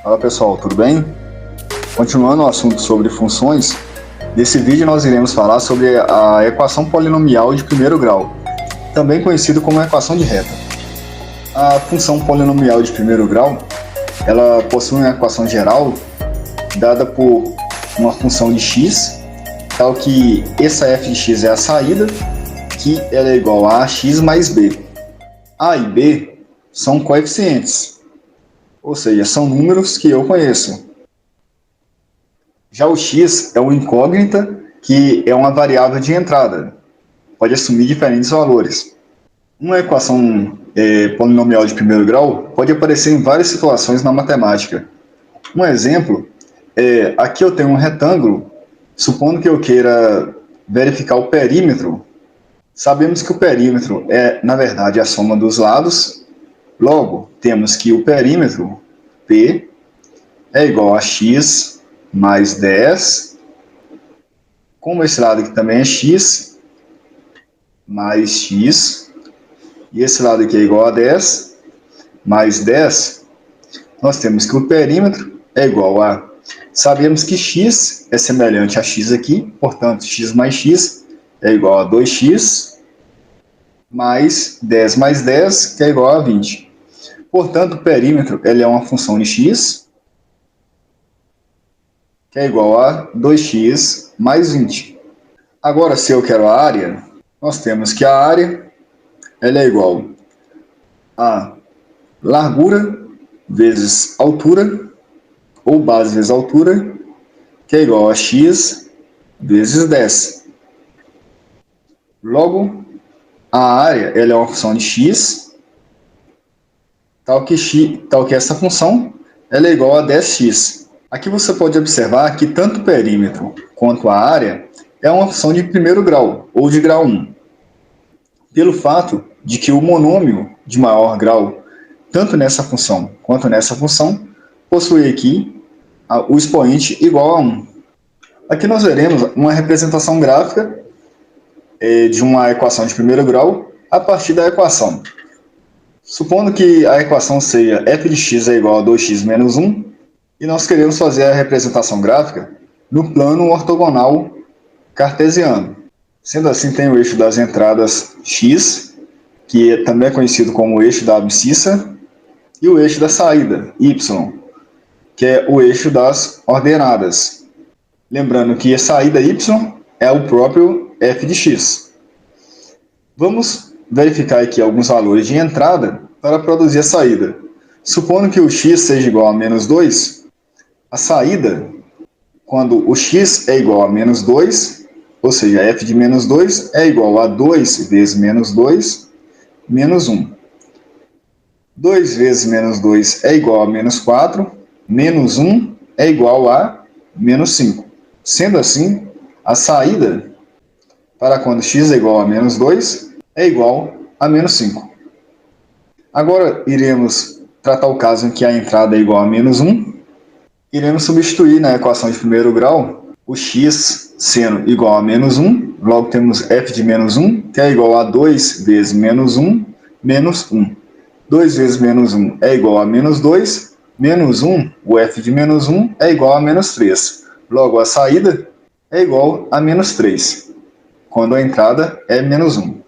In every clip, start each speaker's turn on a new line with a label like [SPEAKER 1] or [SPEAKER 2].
[SPEAKER 1] Fala pessoal, tudo bem? Continuando o assunto sobre funções, nesse vídeo nós iremos falar sobre a equação polinomial de primeiro grau, também conhecido como equação de reta. A função polinomial de primeiro grau, ela possui uma equação geral dada por uma função de x, tal que essa f de x é a saída, que ela é igual a x mais b. A e b são coeficientes, ou seja, são números que eu conheço. Já o x é uma incógnita, que é uma variável de entrada, pode assumir diferentes valores. Uma equação polinomial de primeiro grau pode aparecer em várias situações na matemática. Um exemplo é, aqui eu tenho um retângulo, supondo que eu queira verificar o perímetro. Sabemos que o perímetro é, na verdade, a soma dos lados. Logo, temos que o perímetro, P, é igual a x mais 10, como esse lado aqui também é x, mais x, e esse lado aqui é igual a 10, mais 10, nós temos que o perímetro é igual a... Sabemos que x é semelhante a x aqui, portanto, x mais x é igual a 2x, mais 10, que é igual a 20. Portanto, o perímetro ele é uma função de x, que é igual a 2x mais 20. Agora, se eu quero a área, nós temos que a área ela é igual a largura vezes altura, ou base vezes altura, que é igual a x vezes 10. Logo, a área ela é uma função de x, tal que essa função ela é igual a 10x. Aqui você pode observar que tanto o perímetro quanto a área é uma função de primeiro grau, ou de grau 1, pelo fato de que o monômio de maior grau, tanto nessa função quanto nessa função, possui aqui o expoente igual a 1. Aqui nós veremos uma representação gráfica de uma equação de primeiro grau a partir da equação. Supondo que a equação seja f de x é igual a 2x menos 1, e nós queremos fazer a representação gráfica no plano ortogonal cartesiano. Sendo assim, tem o eixo das entradas x, que também é conhecido como o eixo da abscissa, e o eixo da saída, y, que é o eixo das ordenadas. Lembrando que a saída y é o próprio f de x. Vamos verificar aqui alguns valores de entrada para produzir a saída. Supondo que o x seja igual a menos 2, a saída, quando o x é igual a menos 2, ou seja, f de menos 2 é igual a 2 vezes menos 2, menos 1. 2 vezes menos 2 é igual a menos 4, menos 1 é igual a menos 5. Sendo assim, a saída para quando x é igual a menos 2 é igual a menos 5. Agora iremos tratar o caso em que a entrada é igual a menos 1. Iremos substituir na equação de primeiro grau o x sendo igual a menos 1. Logo temos f de menos 1, que é igual a 2 vezes menos 1, menos 1. 2 vezes menos 1 é igual a menos 2, menos 1, o f de menos 1 é igual a menos 3. Logo, a saída é igual a menos 3, quando a entrada é menos 1.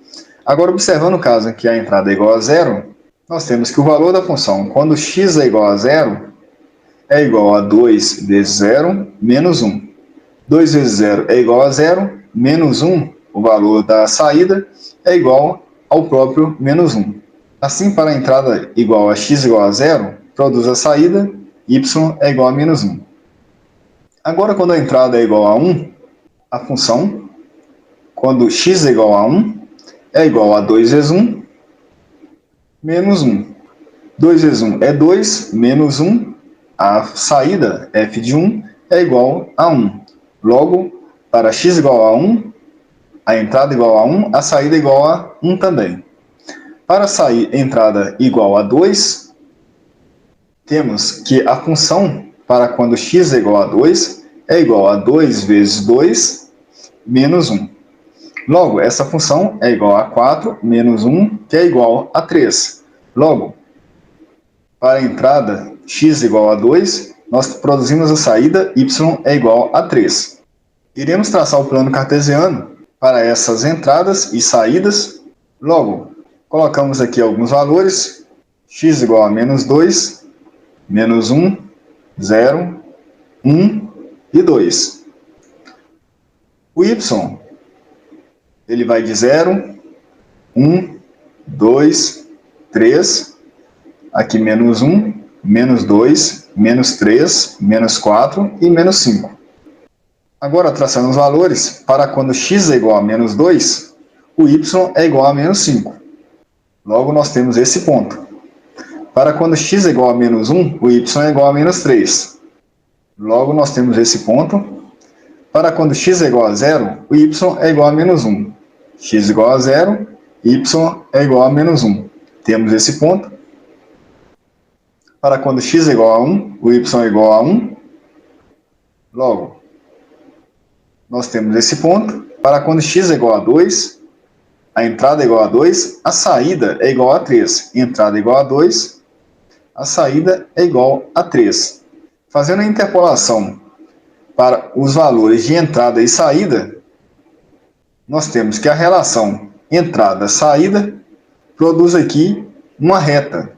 [SPEAKER 1] Agora, observando o caso em que a entrada é igual a 0, nós temos que o valor da função, quando x é igual a 0, é igual a 2 vezes 0, menos 1. 2 vezes 0 é igual a 0, menos 1, o valor da saída, é igual ao próprio menos 1. Assim, para a entrada igual a x igual a 0, produz a saída, y é igual a menos 1. Agora, quando a entrada é igual a 1, a função, quando x é igual a 1, é igual a 2 vezes 1, menos 1. 2 vezes 1 é 2, menos 1, a saída, f de 1, é igual a 1. Logo, para x igual a 1, a entrada igual a 1, a saída igual a 1 também. Para sair entrada igual a 2, temos que a função para quando x é igual a 2 é igual a 2 vezes 2 menos 1. Logo, essa função é igual a 4 menos 1, que é igual a 3. Logo, para a entrada x igual a 2, nós produzimos a saída y é igual a 3. Iremos traçar o plano cartesiano para essas entradas e saídas. Logo, colocamos aqui alguns valores, x igual a menos 2, menos 1, 0, 1 e 2. O y, ele vai de 0, 1, 2, 3, aqui menos 1, menos 2, menos 3, menos 4 e menos 5. Agora, traçando os valores, para quando x é igual a menos 2, o y é igual a menos 5. Logo, nós temos esse ponto. Para quando x é igual a menos 1, o y é igual a menos 3. Logo, nós temos esse ponto. Para quando x é igual a 0, o y é igual a menos 1. X igual a 0, y é igual a menos 1. Temos esse ponto. Para quando x é igual a 1, o y é igual a 1. Logo, nós temos esse ponto. Para quando x é igual a 2, a entrada é igual a 2, a saída é igual a 3. Entrada é igual a 2, a saída é igual a 3. Fazendo a interpolação para os valores de entrada e saída, nós temos que a relação entrada-saída produz aqui uma reta.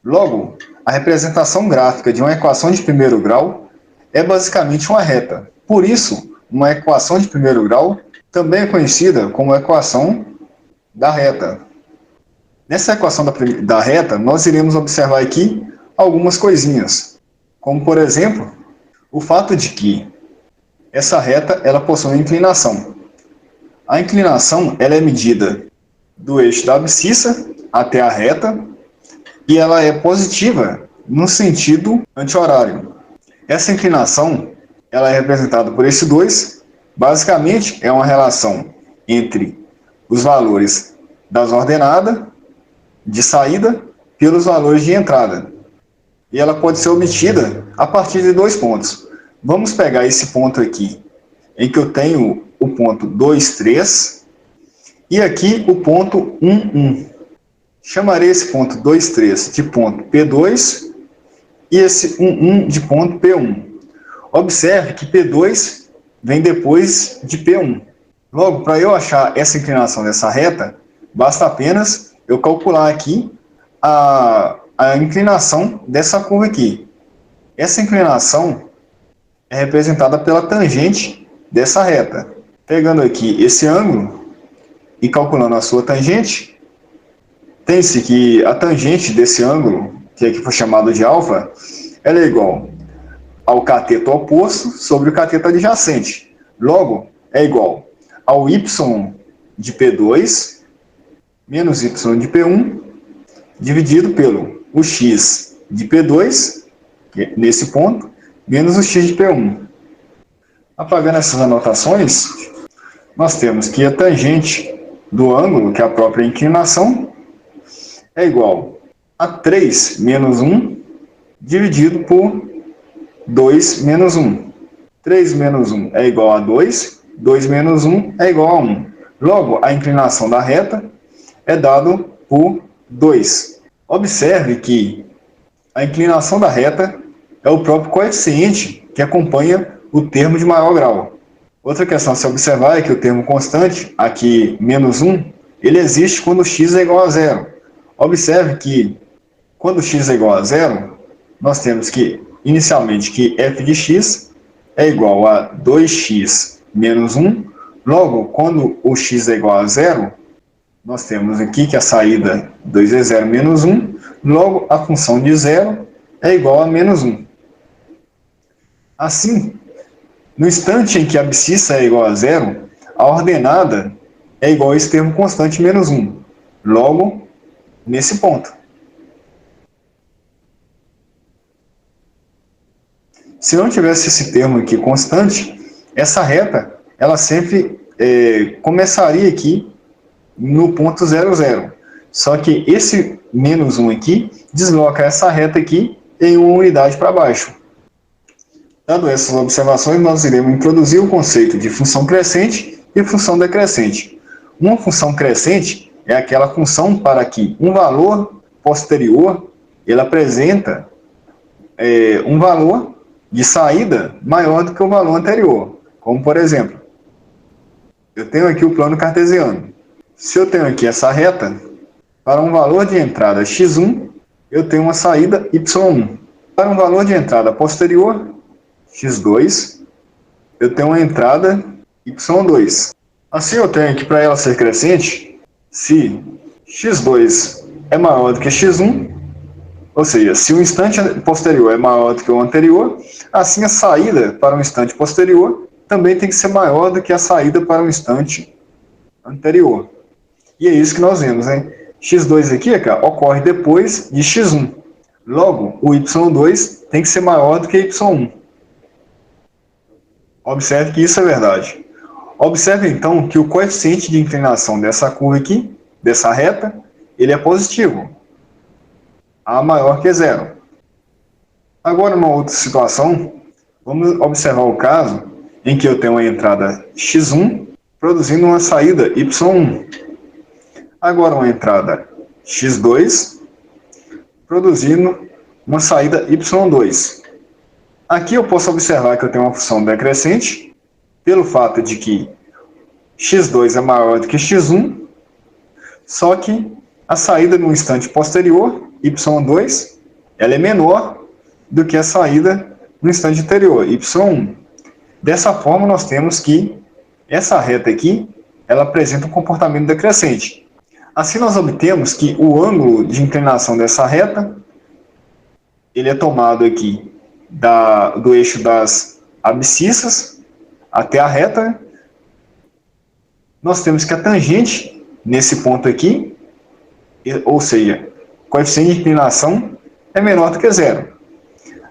[SPEAKER 1] Logo, a representação gráfica de uma equação de primeiro grau é basicamente uma reta. Por isso, uma equação de primeiro grau também é conhecida como equação da reta. Nessa equação da reta, nós iremos observar aqui algumas coisinhas, como por exemplo, o fato de que essa reta ela possui uma inclinação. A inclinação ela é medida do eixo da abscissa até a reta e ela é positiva no sentido anti-horário. Essa inclinação ela é representada por esse 2. Basicamente, é uma relação entre os valores das ordenadas de saída pelos valores de entrada. E ela pode ser obtida a partir de 2 pontos. Vamos pegar esse ponto aqui, em que eu tenho o ponto 2, 3, e aqui o ponto 1, 1. Chamarei esse ponto 2, 3 de ponto P2 e esse 1, 1 de ponto P1. Observe que P2 vem depois de P1. Logo, para eu achar essa inclinação dessa reta, basta apenas eu calcular aqui a inclinação dessa curva aqui. Essa inclinação é representada pela tangente dessa reta. Pegando aqui esse ângulo e calculando a sua tangente, tem-se que a tangente desse ângulo, que aqui foi chamado de alfa, ela é igual ao cateto oposto sobre o cateto adjacente. Logo, é igual ao y de P2 menos y de P1 dividido pelo o x de P2, nesse ponto, menos o x de P1. Apagando essas anotações, nós temos que a tangente do ângulo, que é a própria inclinação, é igual a 3 menos 1 dividido por 2 menos 1. 3 menos 1 é igual a 2, 2 menos 1 é igual a 1. Logo, a inclinação da reta é dado por 2. Observe que a inclinação da reta é o próprio coeficiente que acompanha o termo de maior grau. Outra questão a se observar é que o termo constante, aqui menos 1, ele existe quando x é igual a 0. Observe que quando x é igual a 0, nós temos que, inicialmente, que f de x é igual a 2x menos 1. Logo, quando o x é igual a 0, nós temos aqui que a saída 2 é 0 menos 1. Logo, a função de 0 é igual a menos 1. Assim, no instante em que a abscissa é igual a 0, a ordenada é igual a esse termo constante menos 1. Logo, nesse ponto. Se não tivesse esse termo aqui constante, essa reta, ela sempre começaria aqui no ponto 0, 0. Só que esse menos 1 aqui desloca essa reta aqui em uma unidade para baixo. Dado essas observações, nós iremos introduzir o conceito de função crescente e função decrescente. Uma função crescente é aquela função para que um valor posterior ele apresenta um valor de saída maior do que o valor anterior. Como, por exemplo, eu tenho aqui o plano cartesiano. Se eu tenho aqui essa reta, para um valor de entrada x1, eu tenho uma saída y1. Para um valor de entrada posterior, x2, eu tenho uma entrada y2. Assim eu tenho que para ela ser crescente, se x2 é maior do que x1, ou seja, se o instante posterior é maior do que o anterior, assim a saída para o instante posterior também tem que ser maior do que a saída para o instante anterior. E é isso que nós vemos, né? x2 aqui, cara, ocorre depois de x1. Logo, o y2 tem que ser maior do que y1. Observe que isso é verdade. Observe então que o coeficiente de inclinação dessa curva aqui, dessa reta, ele é positivo. A maior que zero. Agora, numa outra situação, vamos observar o caso em que eu tenho uma entrada x1 produzindo uma saída y1. Agora uma entrada x2 produzindo uma saída y2. Aqui eu posso observar que eu tenho uma função decrescente, pelo fato de que x2 é maior do que x1, só que a saída no instante posterior, y2, ela é menor do que a saída no instante anterior, y1. Dessa forma, nós temos que essa reta aqui, ela apresenta um comportamento decrescente. Assim, nós obtemos que o ângulo de inclinação dessa reta, ele é tomado aqui do eixo das abscissas até a reta. Nós temos que a tangente nesse ponto aqui, ou seja, o coeficiente de inclinação é menor do que zero.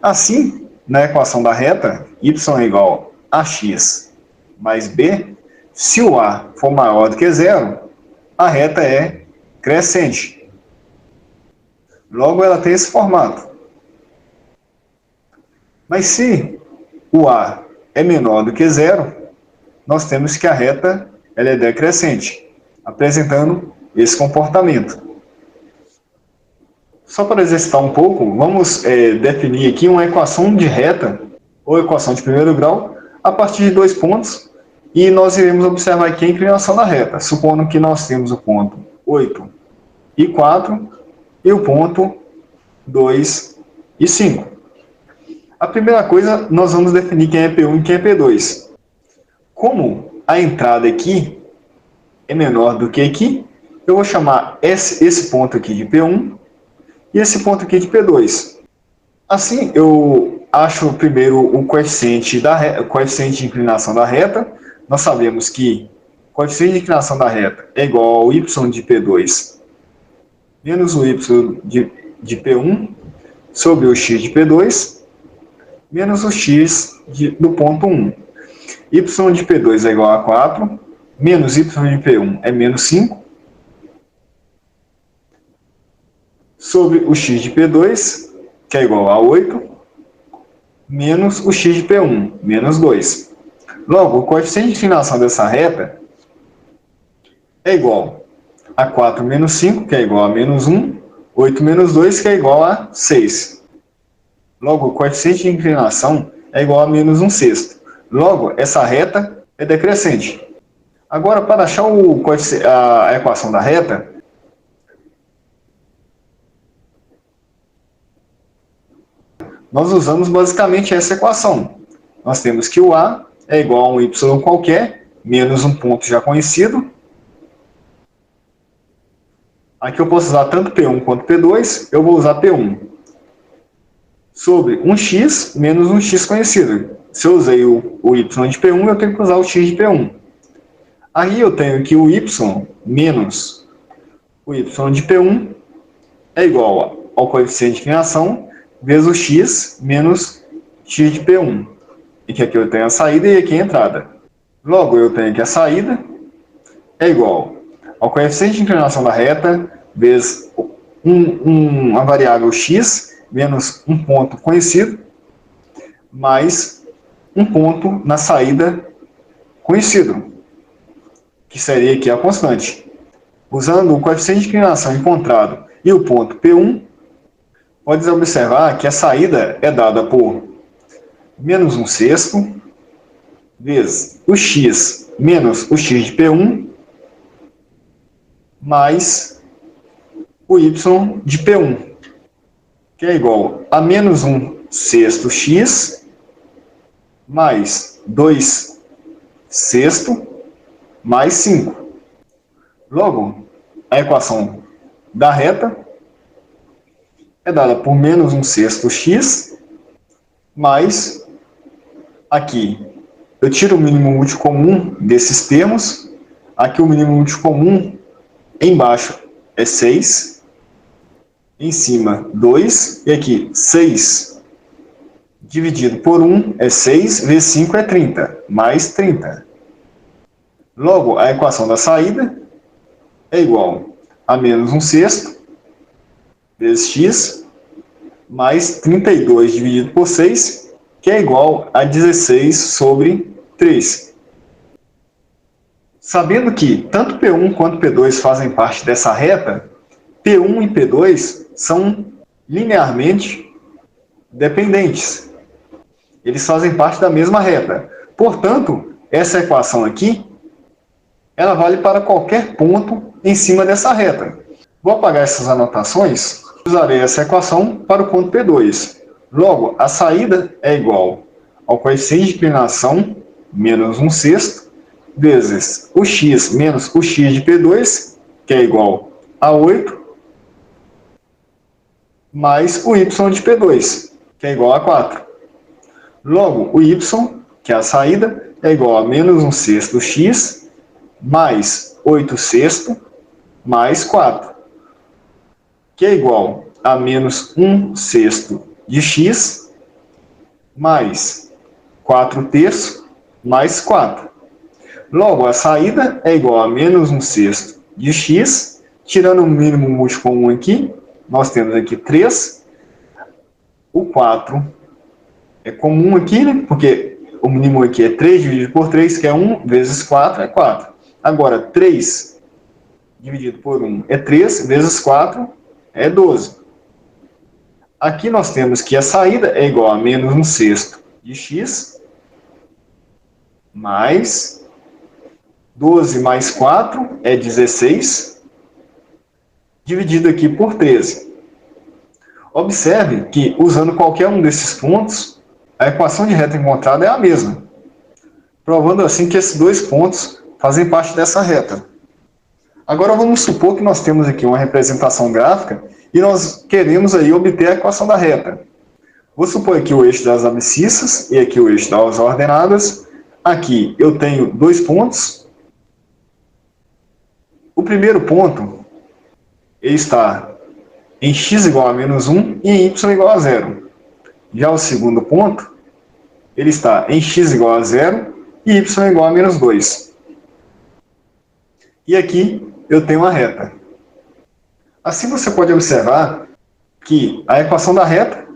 [SPEAKER 1] Assim, na equação da reta, y é igual a x mais b, se o a for maior do que zero, a reta é crescente. Logo, ela tem esse formato. Mas se o a é menor do que zero, nós temos que a reta ela é decrescente, apresentando esse comportamento. Só para exercitar um pouco, vamos definir aqui uma equação de reta, ou equação de primeiro grau, a partir de 2 pontos, e nós iremos observar aqui a inclinação da reta, supondo que nós temos o ponto 8 e 4 e o ponto 2 e 5. A primeira coisa, nós vamos definir quem é P1 e quem é P2. Como a entrada aqui é menor do que aqui, eu vou chamar esse ponto aqui de P1 e esse ponto aqui de P2. Assim, eu acho primeiro o coeficiente de inclinação da reta. Nós sabemos que o coeficiente de inclinação da reta é igual ao y de P2 menos o y de P1 sobre o x de P2 menos o x do ponto 1. Y de P2 é igual a 4, menos y de P1 é menos 5, sobre o x de P2, que é igual a 8, menos o x de P1, menos 2. Logo, o coeficiente de inclinação dessa reta é igual a 4 menos 5, que é igual a menos 1, 8 menos 2, que é igual a 6. Logo, o coeficiente de inclinação é igual a menos 1/6. Logo, essa reta é decrescente. Agora, para achar a equação da reta, nós usamos basicamente essa equação. Nós temos que o a é igual a um y qualquer, menos um ponto já conhecido. Aqui eu posso usar tanto P1 quanto P2, eu vou usar P1. Sobre um x menos um x conhecido. Se eu usei o y de P1, eu tenho que usar o x de P1. Aí eu tenho que o y menos o y de P1 é igual ao coeficiente de inclinação vezes o x menos x de P1. E que aqui eu tenho a saída e aqui a entrada. Logo, eu tenho que a saída é igual ao coeficiente de inclinação da reta vezes uma variável x menos um ponto conhecido mais um ponto na saída conhecido, que seria aqui a constante. Usando o coeficiente de inclinação encontrado e o ponto P1, pode observar que a saída é dada por menos 1/6 vezes o x menos o x de P1 mais o y de P1, que é igual a menos 1/6 x mais 2/6 mais 5. Logo, a equação da reta é dada por menos 1/6 x mais, aqui, eu tiro o mínimo múltiplo comum desses termos, aqui o mínimo múltiplo comum, embaixo é 6, em cima 2, e aqui 6 dividido por 1 é 6, vezes 5 é 30, mais 30. Logo, a equação da saída é igual a menos 1/6 vezes x mais 32 dividido por 6, que é igual a 16 sobre 3. Sabendo que tanto P1 quanto P2 fazem parte dessa reta, P1 e P2 são linearmente dependentes. Eles fazem parte da mesma reta. Portanto, essa equação aqui, ela vale para qualquer ponto em cima dessa reta. Vou apagar essas anotações. Usarei essa equação para o ponto P2. Logo, a saída é igual ao coeficiente de inclinação, menos 1/6, vezes o x menos o x de P2, que é igual a 8, mais o y de P2, que é igual a 4. Logo, o y, que é a saída, é igual a menos 1/6 x mais 8/6 mais 4, que é igual a menos 1/6 de x mais 4/3 mais 4. Logo, a saída é igual a menos 1/6 de x, tirando o mínimo múltiplo comum aqui, nós temos aqui 3, o 4 é comum aqui, né? Porque o mínimo aqui é 3 dividido por 3, que é 1, vezes 4 é 4. Agora, 3 dividido por 1 é 3, vezes 4 é 12. Aqui nós temos que a saída é igual a menos 1/6 de x, mais 12 mais 4 é 16, dividido aqui por 13. Observe que, usando qualquer um desses pontos, a equação de reta encontrada é a mesma, provando assim que esses dois pontos fazem parte dessa reta. Agora vamos supor que nós temos aqui uma representação gráfica e nós queremos aí obter a equação da reta. Vou supor aqui o eixo das abscissas e aqui o eixo das ordenadas. Aqui eu tenho dois pontos. O primeiro ponto ele está em x igual a menos 1 e em y igual a 0. Já o segundo ponto, ele está em x igual a 0 e y igual a menos 2. E aqui eu tenho uma reta. Assim você pode observar que a equação da reta,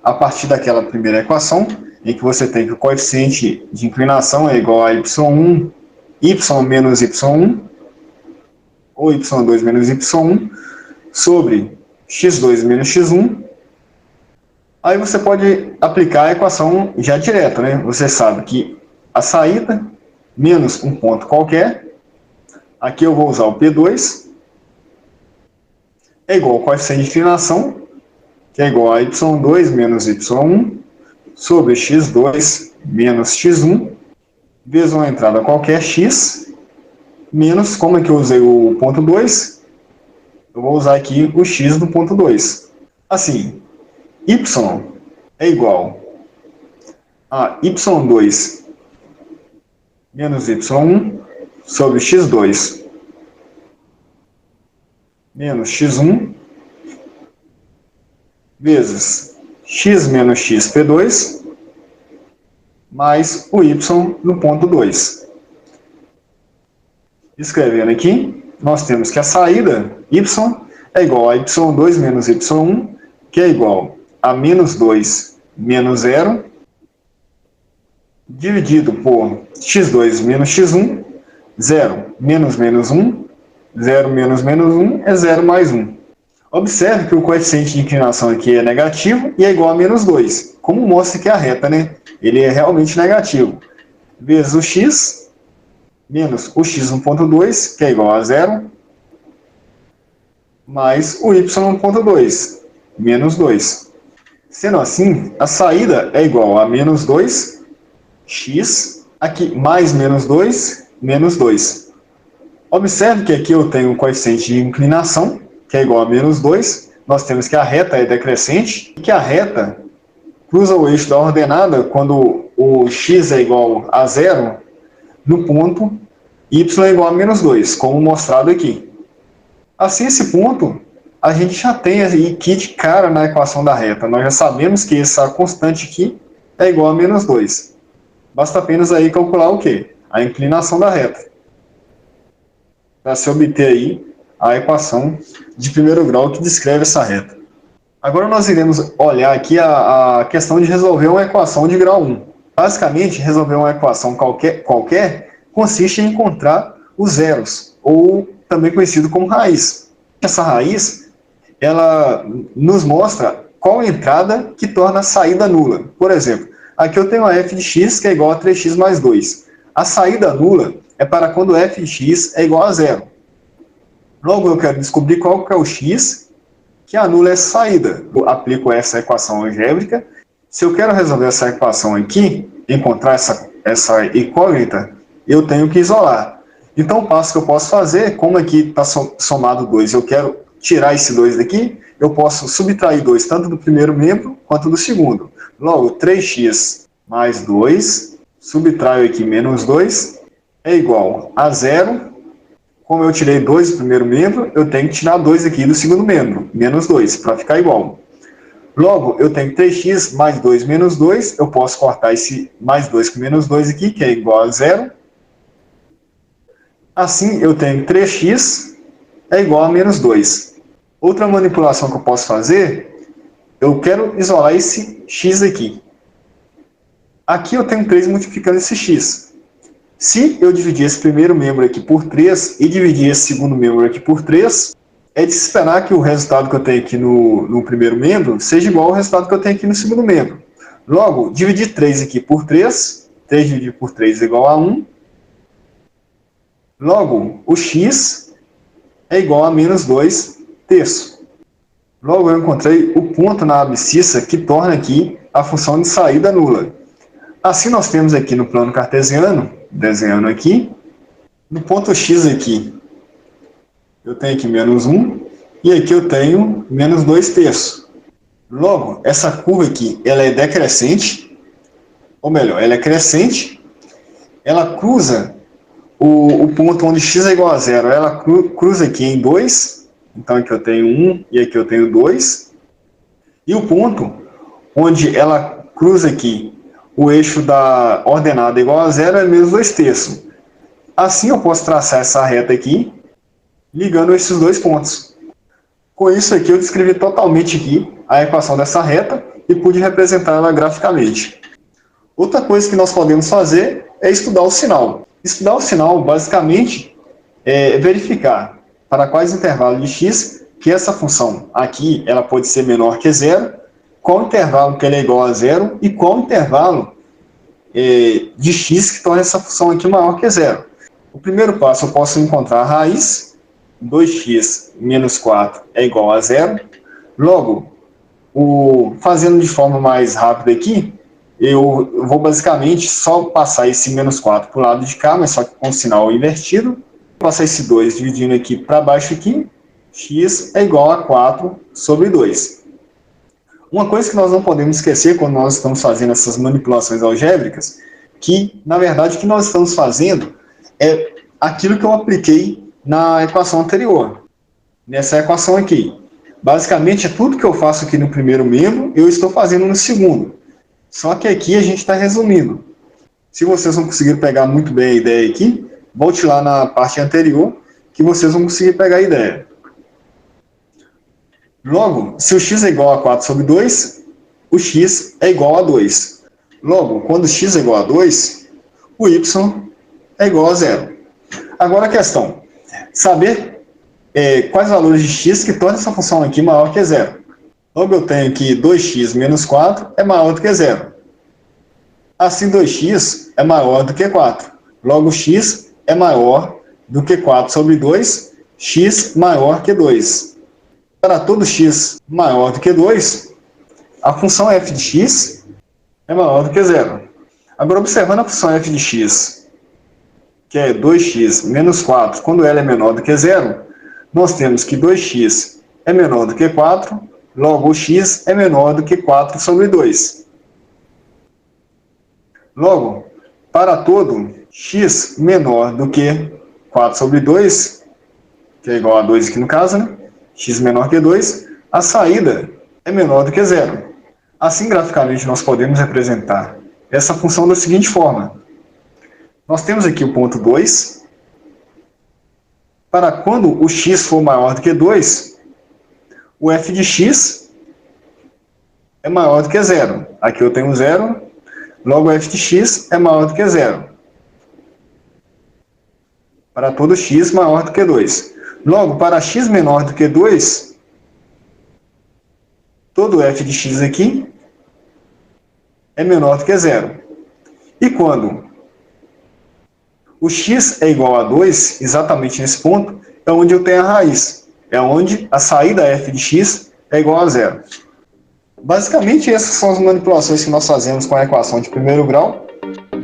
[SPEAKER 1] a partir daquela primeira equação, em que você tem que o coeficiente de inclinação é igual a y1, y menos y1, ou y2 menos y1, sobre x2 menos x1, aí você pode aplicar a equação já direto, né? Você sabe que a saída menos um ponto qualquer, aqui eu vou usar o P2, é igual ao coeficiente de inclinação, que é igual a y2 menos y1, sobre x2 menos x1, vezes uma entrada qualquer x, menos, como é que eu usei o ponto 2, eu vou usar aqui o x do ponto 2. Assim, y é igual a y2 menos y1 sobre x2 menos x1 vezes x menos x P2 mais o y no ponto 2. Escrevendo aqui, nós temos que a saída y é igual a y2 menos y1, que é igual a menos 2 menos 0, dividido por x2 menos x1, 0 menos menos 1, 0 menos menos 1 é 0 mais 1. Observe que o coeficiente de inclinação aqui é negativo e é igual a menos 2, como mostra que a reta, né? Ele é realmente negativo. Vezes o x, menos o x 1.2, que é igual a zero, mais o y 1.2, menos 2. Sendo assim, a saída é igual a menos 2, x, aqui mais menos 2, menos 2. Observe que aqui eu tenho o coeficiente de inclinação, que é igual a menos 2. Nós temos que a reta é decrescente e que a reta cruza o eixo da ordenada quando o x é igual a zero no ponto y é igual a menos 2, como mostrado aqui. Assim, esse ponto a gente já tem aqui de cara na equação da reta. Nós já sabemos que essa constante aqui é igual a menos 2. Basta apenas aí calcular o quê? A inclinação da reta, para se obter aí a equação de primeiro grau que descreve essa reta. Agora nós iremos olhar aqui a questão de resolver uma equação de grau 1. Basicamente, resolver uma equação qualquer consiste em encontrar os zeros, ou também conhecido como raiz. Essa raiz, ela nos mostra qual entrada que torna a saída nula. Por exemplo, aqui eu tenho a f de x que é igual a 3x mais 2. A saída nula é para quando f de x é igual a zero. Logo, eu quero descobrir qual que é o x que anula essa saída. Eu aplico essa equação algébrica. Se eu quero resolver essa equação aqui, encontrar essa incógnita, eu tenho que isolar. Então, o passo que eu posso fazer, como aqui está somado 2, eu quero tirar esse 2 daqui, eu posso subtrair 2 tanto do primeiro membro quanto do segundo. Logo, 3x mais 2, subtraio aqui menos 2, é igual a zero. Como eu tirei 2 do primeiro membro, eu tenho que tirar 2 aqui do segundo membro, menos 2, para ficar igual. Logo, eu tenho 3x mais 2 menos 2, eu posso cortar esse mais 2 com menos 2 aqui, que é igual a zero. Assim, eu tenho 3x é igual a menos 2. Outra manipulação que eu posso fazer, eu quero isolar esse x aqui. Aqui eu tenho 3 multiplicando esse x. Se eu dividir esse primeiro membro aqui por 3 e dividir esse segundo membro aqui por 3, é de se esperar que o resultado que eu tenho aqui no primeiro membro seja igual ao resultado que eu tenho aqui no segundo membro. Logo, dividir 3 aqui por 3, 3 dividido por 3 é igual a 1. Logo, o x é igual a menos 2 terços. Logo, eu encontrei o ponto na abscissa que torna aqui a função de saída nula. Assim, nós temos aqui no plano cartesiano, desenhando aqui, no ponto x aqui, eu tenho aqui menos 1, e aqui eu tenho menos 2 terços. Logo, essa curva aqui, ela é decrescente, ou melhor, ela é crescente, ela cruza o ponto onde x é igual a zero, ela cruza aqui em 2, então aqui eu tenho 1 e aqui eu tenho 2, e o ponto onde ela cruza aqui o eixo da ordenada igual a zero é menos 2 terços. Assim eu posso traçar essa reta aqui, ligando esses dois pontos. Com isso aqui eu descrevi totalmente aqui a equação dessa reta e pude representar ela graficamente. Outra coisa que nós podemos fazer é estudar o sinal. Estudar o sinal, basicamente, é verificar para quais intervalos de x que essa função aqui ela pode ser menor que zero, qual intervalo que ela é igual a zero e qual intervalo de x que torna essa função aqui maior que zero. O primeiro passo, eu posso encontrar a raiz, 2x menos 4 é igual a zero. Logo, fazendo de forma mais rápida aqui, eu vou basicamente só passar esse menos 4 para o lado de cá, mas só que com o sinal invertido. Passar esse 2 dividindo aqui para baixo aqui, x é igual a 4 sobre 2. Uma coisa que nós não podemos esquecer quando nós estamos fazendo essas manipulações algébricas, que, na verdade, o que nós estamos fazendo é aquilo que eu apliquei na equação anterior. Nessa equação aqui. Basicamente, é tudo que eu faço aqui no primeiro membro, eu estou fazendo no segundo. Só que aqui a gente está resumindo. Se vocês não conseguiram pegar muito bem a ideia aqui, volte lá na parte anterior, que vocês vão conseguir pegar a ideia. Logo, se o x é igual a 4 sobre 2, o x é igual a 2. Logo, quando x é igual a 2, o y é igual a 0. Agora a questão, saber quais valores de x que tornam essa função aqui maior que zero. Logo, eu tenho que 2x menos 4 é maior do que zero. Assim, 2x é maior do que 4. Logo, x é maior do que 4 sobre 2, x maior que 2. Para todo x maior do que 2, a função f de x é maior do que zero. Agora, observando a função f de x, que é 2x menos 4, quando ela é menor do que zero, nós temos que 2x é menor do que 4, logo o x é menor do que 4 sobre 2. Logo, para todo x menor do que 4 sobre 2, que é igual a 2 aqui no caso, né? X menor que 2, a saída é menor do que zero. Assim, graficamente, nós podemos representar essa função da seguinte forma. Nós temos aqui o ponto 2. Para quando o x for maior do que 2, o f de x é maior do que zero. Aqui eu tenho zero, logo o f de x é maior do que zero. Para todo x maior do que 2. Logo, para x menor do que 2, todo f de x aqui é menor do que zero. E quando o x é igual a 2, exatamente nesse ponto, é onde eu tenho a raiz. É onde a saída f de x é igual a zero. Basicamente, essas são as manipulações que nós fazemos com a equação de primeiro grau.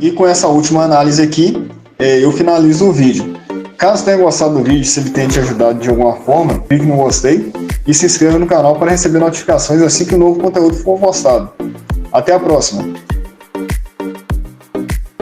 [SPEAKER 1] E com essa última análise aqui, eu finalizo o vídeo. Caso tenha gostado do vídeo, se ele tenha te ajudado de alguma forma, clique no gostei e se inscreva no canal para receber notificações assim que o novo conteúdo for postado. Até a próxima!